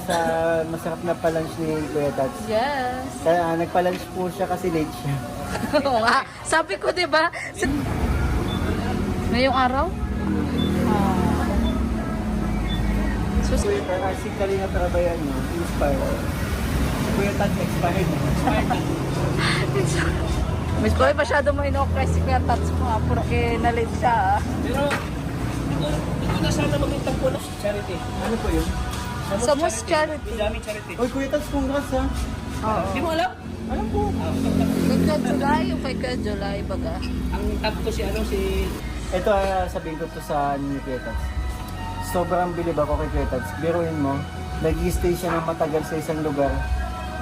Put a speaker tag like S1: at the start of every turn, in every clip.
S1: sa masarap na palunch ni Kuya Tats.
S2: Yes.
S1: Kaya nagpa-lunch po siya kasi late siya.
S2: Oo nga. Sabi ko, di ba? Ngayong araw?
S1: Kuya Tats, si Kalina Trabayan, no? Inspired. Kuya Tats, expired.
S2: Miss Boy, masyado mo ino-press si Kuya Tats mo nga. Porque na-late siya.
S3: Pero, ito na sana magintang po na charity.
S1: Ano po yun?
S2: Sa Most Charity.
S3: Daming charity.
S1: Oy, Kuya Tats, congrats ha.
S2: Oo.
S3: Di mo alam?
S1: Alam po.
S2: Kay Kuya July, yung kay Kuya July, baga.
S3: Ang top ko si
S1: Ito, sabihin ko to sa ni Kuya Tats. Sobrang bilib ako kay Kuya Tats. Biruin mo, nag-stay siya ng matagal sa isang lugar.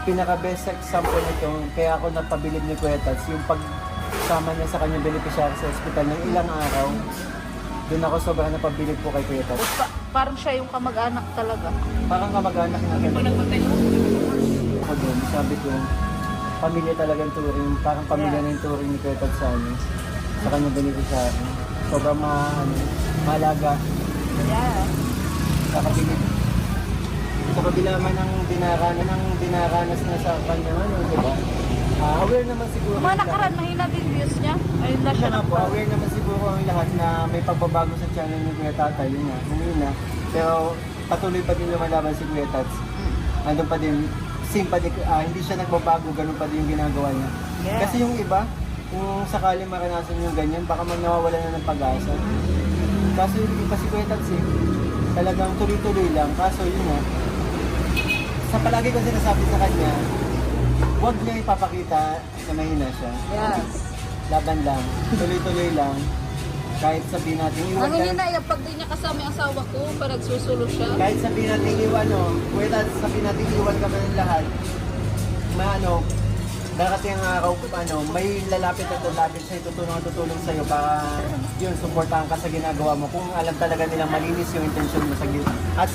S1: Pinaka-best example nito, kaya ako napabilib ni Kuya Tats, yung pagsama niya sa kanyang beneficiary sa ospital ng ilang araw. Doon ako sobrang napabilib po kay Kuya Tats.
S2: Parang siya yung kamag-anak talaga.
S1: Parang kamag-anak na
S3: Pag
S1: ganun.
S3: nagpantay mo,
S1: Ako doon, sabi ko, pamilya talagang turing, parang pamilya na yung turing ni Kuya Tats sa amin. Sa kanyang beneficiary. Sobrang mahalaga.
S2: Yeah.
S1: Kakabilib. Sa kabila man ng dinaranas na sa kanya, di ba? Aware naman siguro.
S2: Mga nakaraan, mahina din views niya. Ayun na siya
S1: Siya nga po,
S2: nagpa.
S1: aware naman siguro ang lahat na may pagbabago sa channel ni Kuya Tatay, yun nga, humina. Pero patuloy pa din lumalaban si Kuya Tats. Andun pa din, same pa din, hindi siya nagbabago, ganun pa din yung ginagawa niya.
S2: Yeah.
S1: Kasi yung iba, kung sakaling maranasan yung ganyan, baka nawawala na ng pag-asa. Kaso yung iba si Kuya Tats talagang tuloy-tuloy lang. Kaso yun nga, sa palagi ko sinasabi sa kanya, huwag niya ipapakita na mahina siya.
S2: Yes.
S1: Laban lang, tuloy-tuloy lang. Kahit sabihin natin iwan
S2: Ang hinayang pag di niya kasama yung asawa ko, parang nagsusulo siya.
S1: kahit sabihin natin iwan, Kuya Tats, sabihin natin iwan kami ng lahat. Darating ang araw, may lalapit at lalapit sa'yo, tutulong sa'yo para yun, supportahan ka sa ginagawa mo. Kung alam talaga nilang malinis yung intention mo sa gitna. At